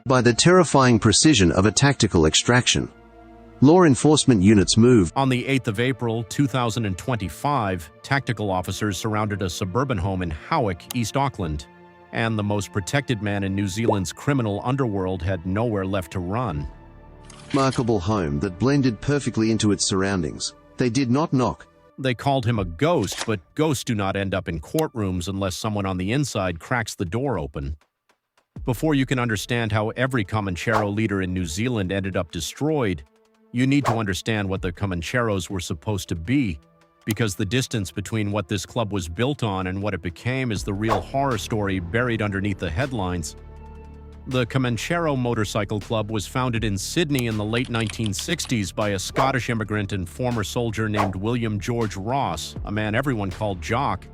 by the terrifying precision of a tactical extraction. Law enforcement units moved. On the 8th of April, 2025, tactical officers surrounded a suburban home in Howick, East Auckland, and the most protected man in New Zealand's criminal underworld had nowhere left to run. Remarkable home that blended perfectly into its surroundings. They did not knock. They called him a ghost, but ghosts do not end up in courtrooms unless someone on the inside cracks the door open. Before you can understand how every Comanchero leader in New Zealand ended up destroyed, you need to understand what the Comancheros were supposed to be, because the distance between what this club was built on and what it became is the real horror story buried underneath the headlines. The Comanchero Motorcycle Club was founded in Sydney in the late 1960s by a Scottish immigrant and former soldier named William George Ross, a man everyone called Jock.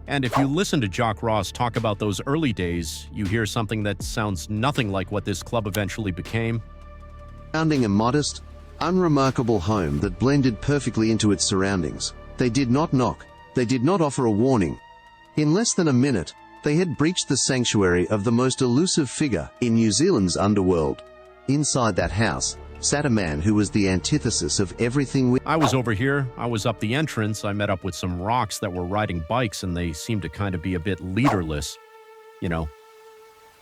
And if you listen to Jock Ross talk about those early days, you hear something that sounds nothing like what this club eventually became. Founding a modest, unremarkable home that blended perfectly into its surroundings. They did not knock. They did not offer a warning. In less than a minute, they had breached the sanctuary of the most elusive figure in New Zealand's underworld. Inside that house sat a man who was the antithesis of everything I was over here. I was up the entrance. I met up with some rocks that were riding bikes, and they seemed to kind of be a bit leaderless. You know,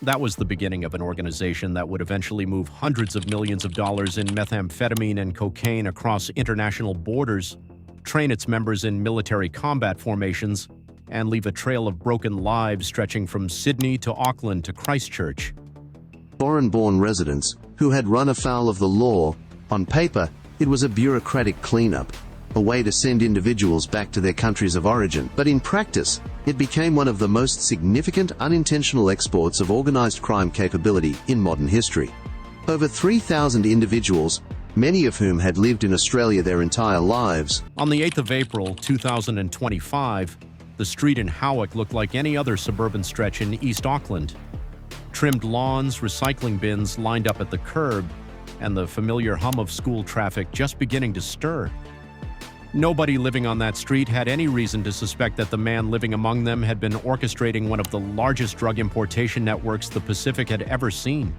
that was the beginning of an organization that would eventually move hundreds of millions of dollars in methamphetamine and cocaine across international borders, train its members in military combat formations, and leave a trail of broken lives stretching from Sydney to Auckland to Christchurch. Foreign-born residents who had run afoul of the law. On paper, it was a bureaucratic cleanup, a way to send individuals back to their countries of origin. But in practice, it became one of the most significant unintentional exports of organized crime capability in modern history. Over 3,000 individuals, many of whom had lived in Australia their entire lives. On the 8th of April, 2025, the street in Howick looked like any other suburban stretch in East Auckland. Trimmed lawns, recycling bins lined up at the curb, and the familiar hum of school traffic just beginning to stir. Nobody living on that street had any reason to suspect that the man living among them had been orchestrating one of the largest drug importation networks the Pacific had ever seen.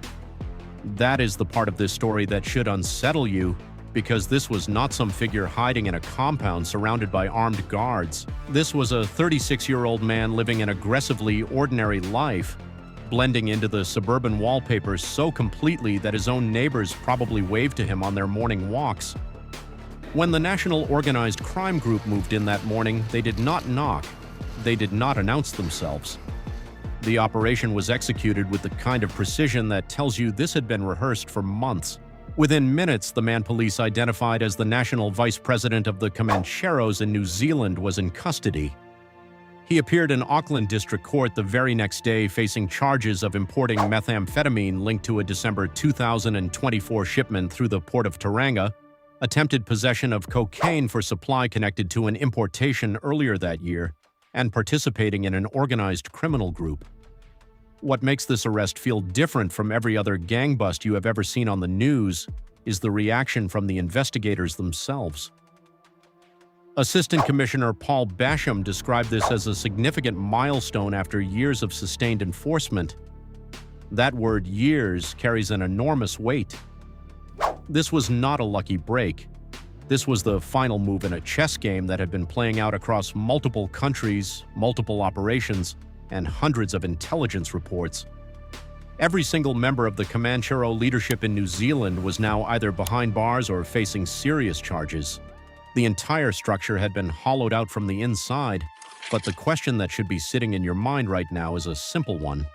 That is the part of this story that should unsettle you, because this was not some figure hiding in a compound surrounded by armed guards. This was a 36-year-old man living an aggressively ordinary life, blending into the suburban wallpaper so completely that his own neighbors probably waved to him on their morning walks. When the National Organized Crime Group moved in that morning, they did not knock. They did not announce themselves. The operation was executed with the kind of precision that tells you this had been rehearsed for months. Within minutes, the man police identified as the National Vice President of the Comancheros in New Zealand was in custody. He appeared in Auckland District Court the very next day facing charges of importing methamphetamine linked to a December 2024 shipment through the port of Tauranga, attempted possession of cocaine for supply connected to an importation earlier that year, and participating in an organized criminal group. What makes this arrest feel different from every other gang bust you have ever seen on the news is the reaction from the investigators themselves. Assistant Commissioner Paul Basham described this as a significant milestone after years of sustained enforcement. That word years carries an enormous weight. This was not a lucky break. This was the final move in a chess game that had been playing out across multiple countries, multiple operations, and hundreds of intelligence reports. Every single member of the Comanchero leadership in New Zealand was now either behind bars or facing serious charges. The entire structure had been hollowed out from the inside, but the question that should be sitting in your mind right now is a simple one.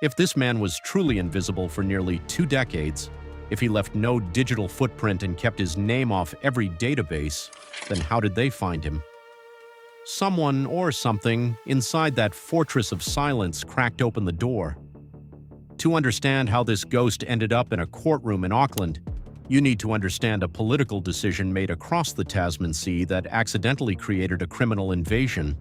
If this man was truly invisible for nearly 2 decades, if he left no digital footprint and kept his name off every database, then how did they find him? Someone or something inside that fortress of silence cracked open the door. To understand how this ghost ended up in a courtroom in Auckland, you need to understand a political decision made across the Tasman Sea that accidentally created a criminal invasion.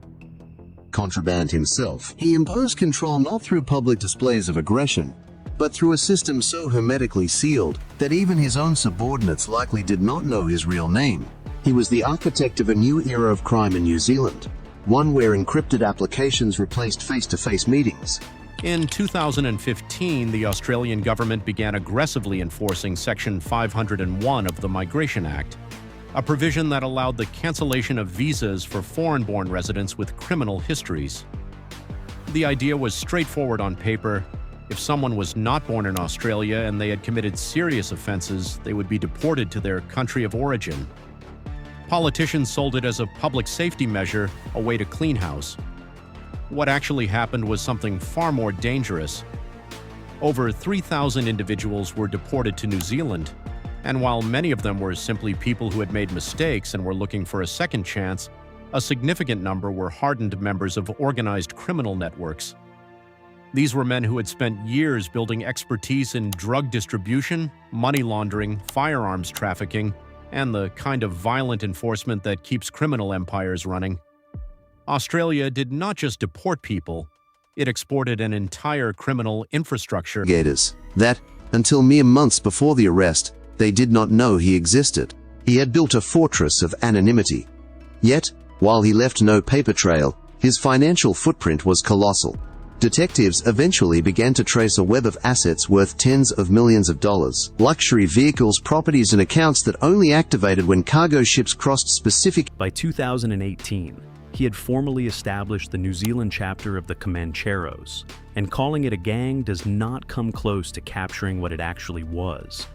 Contraband himself, he imposed control not through public displays of aggression, but through a system so hermetically sealed that even his own subordinates likely did not know his real name. He was the architect of a new era of crime in New Zealand, one where encrypted applications replaced face-to-face meetings, In 2015, the Australian government began aggressively enforcing Section 501 of the Migration Act, a provision that allowed the cancellation of visas for foreign-born residents with criminal histories. The idea was straightforward on paper. If someone was not born in Australia and they had committed serious offenses, they would be deported to their country of origin. Politicians sold it as a public safety measure, a way to clean house. What actually happened was something far more dangerous. Over 3,000 individuals were deported to New Zealand, and while many of them were simply people who had made mistakes and were looking for a second chance, a significant number were hardened members of organized criminal networks. These were men who had spent years building expertise in drug distribution, money laundering, firearms trafficking, and the kind of violent enforcement that keeps criminal empires running. Australia did not just deport people, it exported an entire criminal infrastructure. That, until mere months before the arrest, they did not know he existed. He had built a fortress of anonymity. Yet, while he left no paper trail, his financial footprint was colossal. Detectives eventually began to trace a web of assets worth tens of millions of dollars, luxury vehicles, properties, and accounts that only activated when cargo ships crossed specific. By 2018, he had formally established the New Zealand chapter of the Comancheros, and calling it a gang does not come close to capturing what it actually was.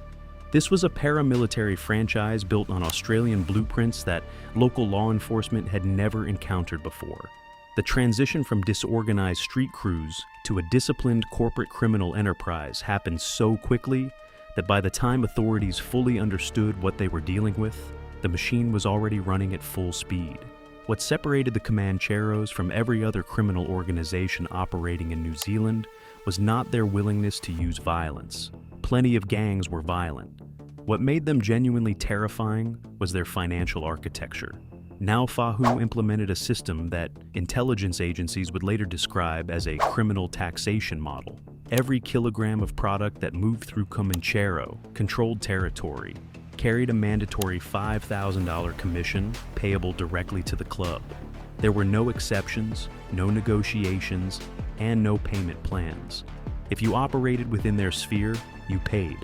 This was a paramilitary franchise built on Australian blueprints that local law enforcement had never encountered before. The transition from disorganized street crews to a disciplined corporate criminal enterprise happened so quickly that by the time authorities fully understood what they were dealing with, the machine was already running at full speed. What separated the Comancheros from every other criminal organization operating in New Zealand was not their willingness to use violence. Plenty of gangs were violent. What made them genuinely terrifying was their financial architecture. Naufa'u implemented a system that intelligence agencies would later describe as a criminal taxation model. Every kilogram of product that moved through Comanchero, controlled territory, carried a mandatory $5,000 commission payable directly to the club. There were no exceptions, no negotiations, and no payment plans. If you operated within their sphere, you paid.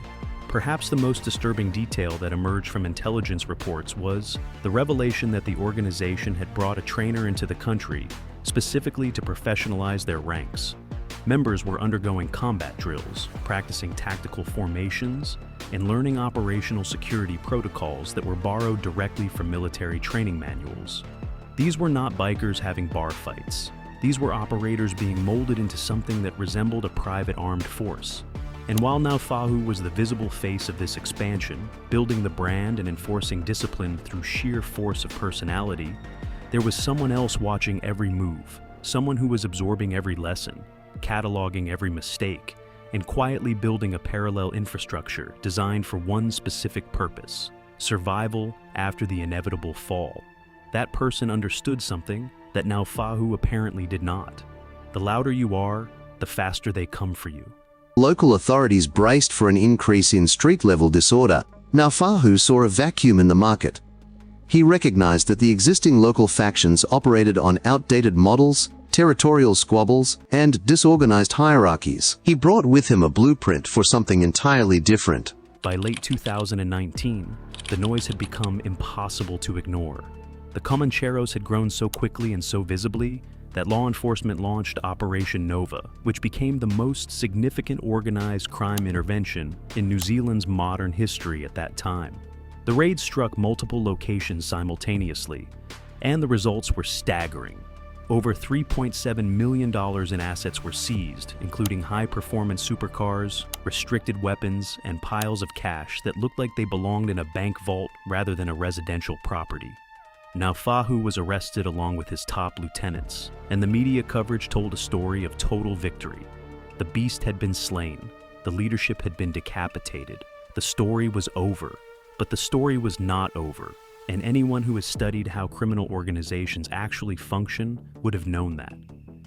Perhaps the most disturbing detail that emerged from intelligence reports was the revelation that the organization had brought a trainer into the country specifically to professionalize their ranks. Members were undergoing combat drills, practicing tactical formations, and learning operational security protocols that were borrowed directly from military training manuals. These were not bikers having bar fights. These were operators being molded into something that resembled a private armed force. And while Naufa'u was the visible face of this expansion, building the brand and enforcing discipline through sheer force of personality, there was someone else watching every move, someone who was absorbing every lesson, cataloging every mistake, and quietly building a parallel infrastructure designed for one specific purpose: survival after the inevitable fall. That person understood something that Naufa'u apparently did not. The louder you are, the faster they come for you. Local authorities braced for an increase in street-level disorder. Naufa'u saw a vacuum in the market. He recognized that the existing local factions operated on outdated models, territorial squabbles, and disorganized hierarchies. He brought with him a blueprint for something entirely different. By late 2019, the noise had become impossible to ignore. The Comancheros had grown so quickly and so visibly that law enforcement launched Operation Nova, which became the most significant organized crime intervention in New Zealand's modern history at that time. The raid struck multiple locations simultaneously, and the results were staggering. Over $3.7 million in assets were seized, including high-performance supercars, restricted weapons, and piles of cash that looked like they belonged in a bank vault rather than a residential property. Naufa'u was arrested along with his top lieutenants, and the media coverage told a story of total victory. The beast had been slain, the leadership had been decapitated, the story was over. But the story was not over, and anyone who has studied how criminal organizations actually function would have known that.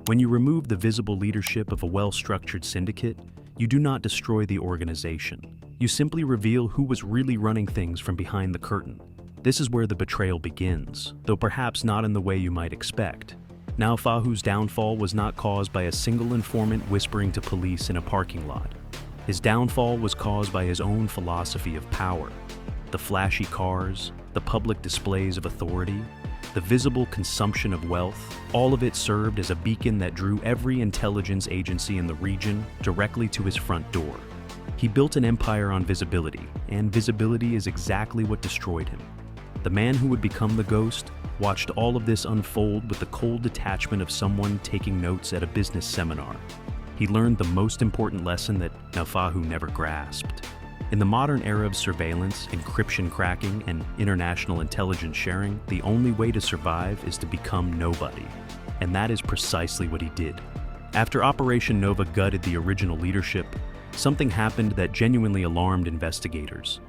When you remove the visible leadership of a well-structured syndicate, you do not destroy the organization. You simply reveal who was really running things from behind the curtain. This is where the betrayal begins, though perhaps not in the way you might expect. Naofahu's downfall was not caused by a single informant whispering to police in a parking lot. His downfall was caused by his own philosophy of power. The flashy cars, the public displays of authority, the visible consumption of wealth, all of it served as a beacon that drew every intelligence agency in the region directly to his front door. He built an empire on visibility, and visibility is exactly what destroyed him. The man who would become the ghost watched all of this unfold with the cold detachment of someone taking notes at a business seminar. He learned the most important lesson that Naofahu never grasped. In the modern era of surveillance, encryption cracking, and international intelligence sharing, the only way to survive is to become nobody. And that is precisely what he did. After Operation Nova gutted the original leadership, something happened that genuinely alarmed investigators.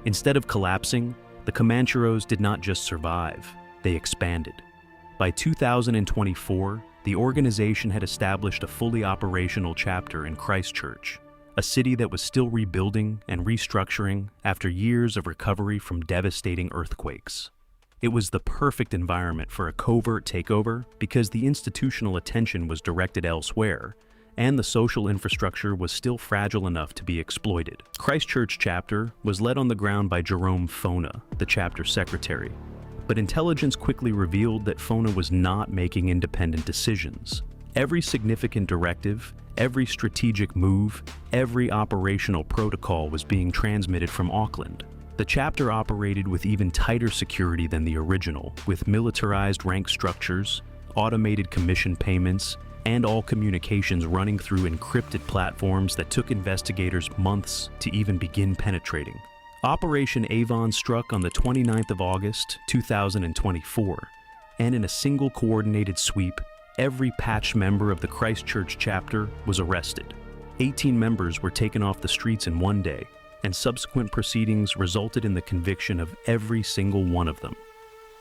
Instead of collapsing, the Comancheros did not just survive, they expanded. By 2024, the organization had established a fully operational chapter in Christchurch, a city that was still rebuilding and restructuring after years of recovery from devastating earthquakes. It was the perfect environment for a covert takeover because the institutional attention was directed elsewhere, and the social infrastructure was still fragile enough to be exploited. Christchurch chapter was led on the ground by Jerome Fona, the chapter secretary. But intelligence quickly revealed that Fona was not making independent decisions. Every significant directive, every strategic move, every operational protocol was being transmitted from Auckland. The chapter operated with even tighter security than the original, with militarized rank structures, automated commission payments, and all communications running through encrypted platforms that took investigators months to even begin penetrating. Operation Avon struck on the 29th of August, 2024, and in a single coordinated sweep, every patched member of the Christchurch chapter was arrested. 18 members were taken off the streets in one day, and subsequent proceedings resulted in the conviction of every single one of them.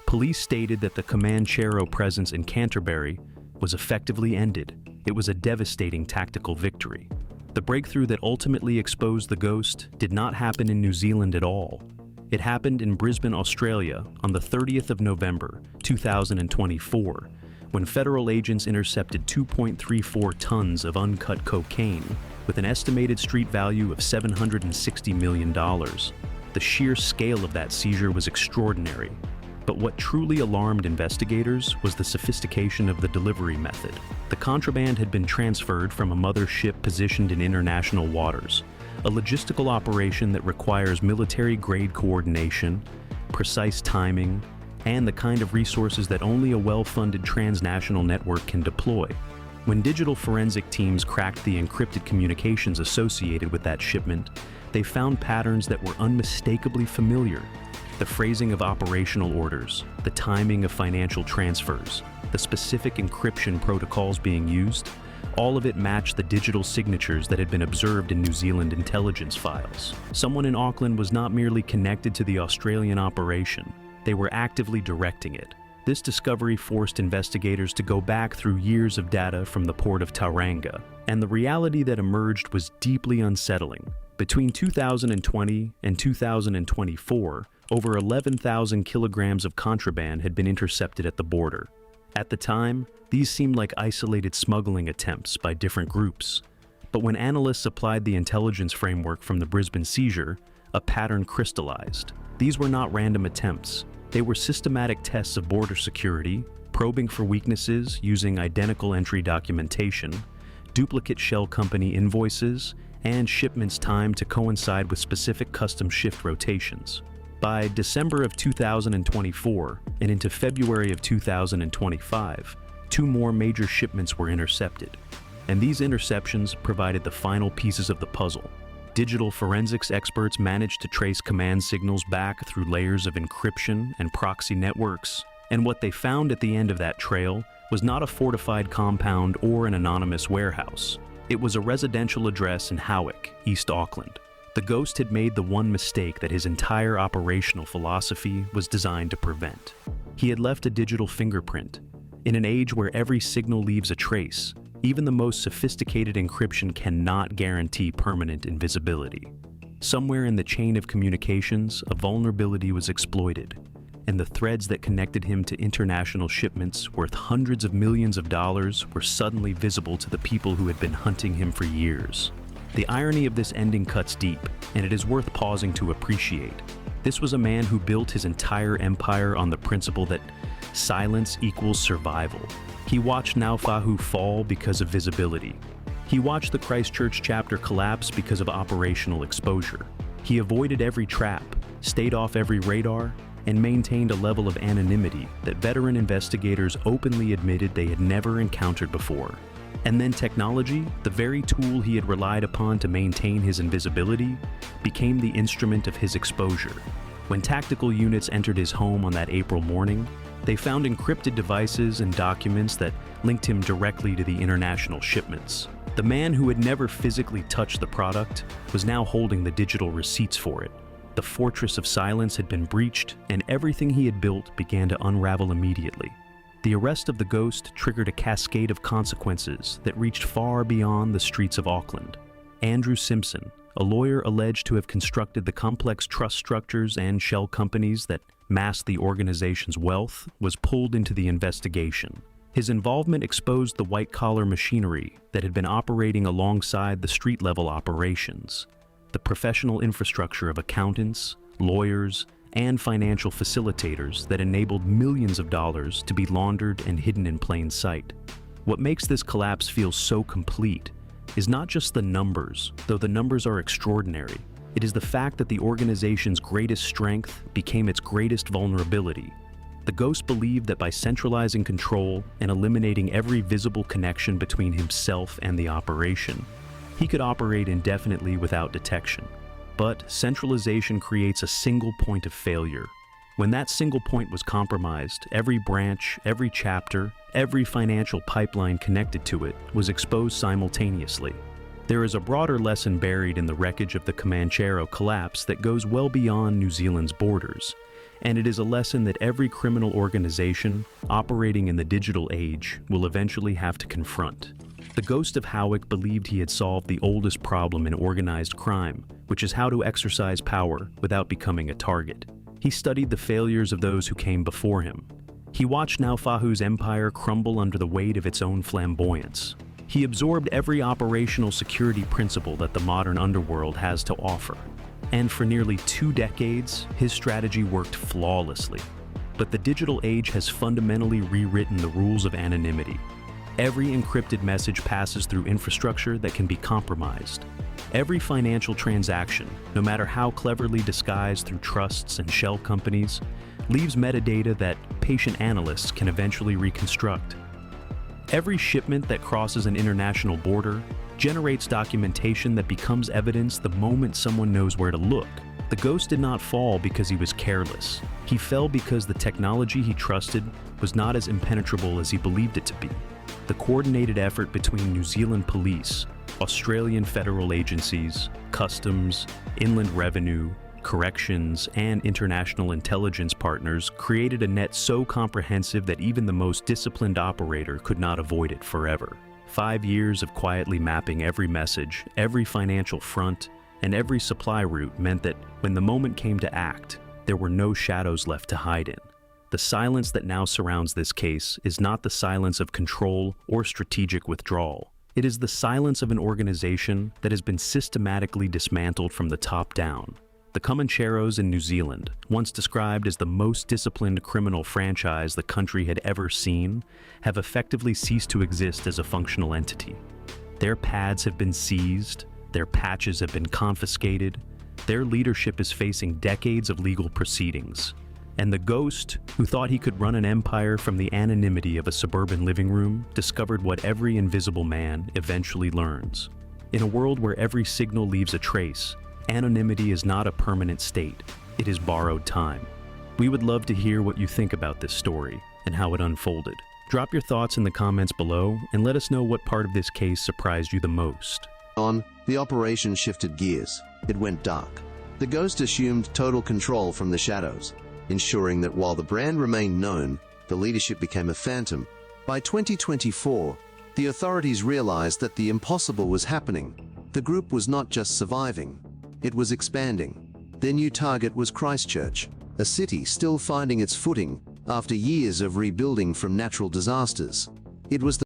Police stated that the Comanchero presence in Canterbury was effectively ended. It was a devastating tactical victory. The breakthrough that ultimately exposed the ghost did not happen in New Zealand at all. It happened in Brisbane, Australia, on the 30th of November, 2024, when federal agents intercepted 2.34 tons of uncut cocaine with an estimated street value of $760 million. The sheer scale of that seizure was extraordinary. But what truly alarmed investigators was the sophistication of the delivery method. The contraband had been transferred from a mother ship positioned in international waters, a logistical operation that requires military-grade coordination, precise timing, and the kind of resources that only a well-funded transnational network can deploy. When digital forensic teams cracked the encrypted communications associated with that shipment, they found patterns that were unmistakably familiar. The phrasing of operational orders, the timing of financial transfers, the specific encryption protocols being used, all of it matched the digital signatures that had been observed in New Zealand intelligence files. Someone in Auckland was not merely connected to the Australian operation, they were actively directing it. This discovery forced investigators to go back through years of data from the port of Tauranga, and the reality that emerged was deeply unsettling. Between 2020 and 2024, over 11,000 kilograms of contraband had been intercepted at the border. At the time, these seemed like isolated smuggling attempts by different groups. But when analysts applied the intelligence framework from the Brisbane seizure, a pattern crystallized. These were not random attempts. They were systematic tests of border security, probing for weaknesses using identical entry documentation, duplicate shell company invoices, and shipments timed to coincide with specific custom shift rotations. By December of 2024 and into February of 2025, 2 more major shipments were intercepted, and these interceptions provided the final pieces of the puzzle. Digital forensics experts managed to trace command signals back through layers of encryption and proxy networks, and what they found at the end of that trail was not a fortified compound or an anonymous warehouse. It was a residential address in Howick, East Auckland. The ghost had made the one mistake that his entire operational philosophy was designed to prevent. He had left a digital fingerprint. In an age where every signal leaves a trace, even the most sophisticated encryption cannot guarantee permanent invisibility. Somewhere in the chain of communications, a vulnerability was exploited, and the threads that connected him to international shipments worth hundreds of millions of dollars were suddenly visible to the people who had been hunting him for years. The irony of this ending cuts deep, and it is worth pausing to appreciate. This was a man who built his entire empire on the principle that silence equals survival. He watched Naufahu fall because of visibility. He watched the Christchurch chapter collapse because of operational exposure. He avoided every trap, stayed off every radar, and maintained a level of anonymity that veteran investigators openly admitted they had never encountered before. And then technology, the very tool he had relied upon to maintain his invisibility, became the instrument of his exposure. When tactical units entered his home on that April morning, they found encrypted devices and documents that linked him directly to the international shipments. The man who had never physically touched the product was now holding the digital receipts for it. The fortress of silence had been breached, and everything he had built began to unravel immediately. The arrest of the ghost triggered a cascade of consequences that reached far beyond the streets of Auckland. Andrew Simpson, a lawyer alleged to have constructed the complex trust structures and shell companies that masked the organization's wealth, was pulled into the investigation. His involvement exposed the white-collar machinery that had been operating alongside the street-level operations. The professional infrastructure of accountants, lawyers, and financial facilitators that enabled millions of dollars to be laundered and hidden in plain sight. What makes this collapse feel so complete is not just the numbers, though the numbers are extraordinary. It is the fact that the organization's greatest strength became its greatest vulnerability. The ghost believed that by centralizing control and eliminating every visible connection between himself and the operation, he could operate indefinitely without detection. But centralization creates a single point of failure. When that single point was compromised, every branch, every chapter, every financial pipeline connected to it was exposed simultaneously. There is a broader lesson buried in the wreckage of the Comanchero collapse that goes well beyond New Zealand's borders, and it is a lesson that every criminal organization operating in the digital age will eventually have to confront. The ghost of Howick believed he had solved the oldest problem in organized crime, which is how to exercise power without becoming a target. He studied the failures of those who came before him. He watched Naufahu's empire crumble under the weight of its own flamboyance. He absorbed every operational security principle that the modern underworld has to offer. And for nearly 2 decades, his strategy worked flawlessly. But the digital age has fundamentally rewritten the rules of anonymity. Every encrypted message passes through infrastructure that can be compromised. Every financial transaction, no matter how cleverly disguised through trusts and shell companies, leaves metadata that patient analysts can eventually reconstruct. Every shipment that crosses an international border generates documentation that becomes evidence the moment someone knows where to look. The ghost did not fall because he was careless. He fell because the technology he trusted was not as impenetrable as he believed it to be. The coordinated effort between New Zealand police, Australian federal agencies, customs, inland revenue, corrections, and international intelligence partners created a net so comprehensive that even the most disciplined operator could not avoid it forever. 5 years of quietly mapping every message, every financial front, and every supply route meant that when the moment came to act, there were no shadows left to hide in. The silence that now surrounds this case is not the silence of control or strategic withdrawal. It is the silence of an organization that has been systematically dismantled from the top down. The Comancheros in New Zealand, once described as the most disciplined criminal franchise the country had ever seen, have effectively ceased to exist as a functional entity. Their pads have been seized, their patches have been confiscated, their leadership is facing decades of legal proceedings. And the ghost, who thought he could run an empire from the anonymity of a suburban living room, discovered what every invisible man eventually learns. In a world where every signal leaves a trace, anonymity is not a permanent state, it is borrowed time. We would love to hear what you think about this story and how it unfolded. Drop your thoughts in the comments below and let us know what part of this case surprised you the most. The operation shifted gears. It went dark. The ghost assumed total control from the shadows, ensuring that while the brand remained known, the leadership became a phantom. By 2024, the authorities realized that the impossible was happening. The group was not just surviving, it was expanding. Their new target was Christchurch, a city still finding its footing after years of rebuilding from natural disasters. It was the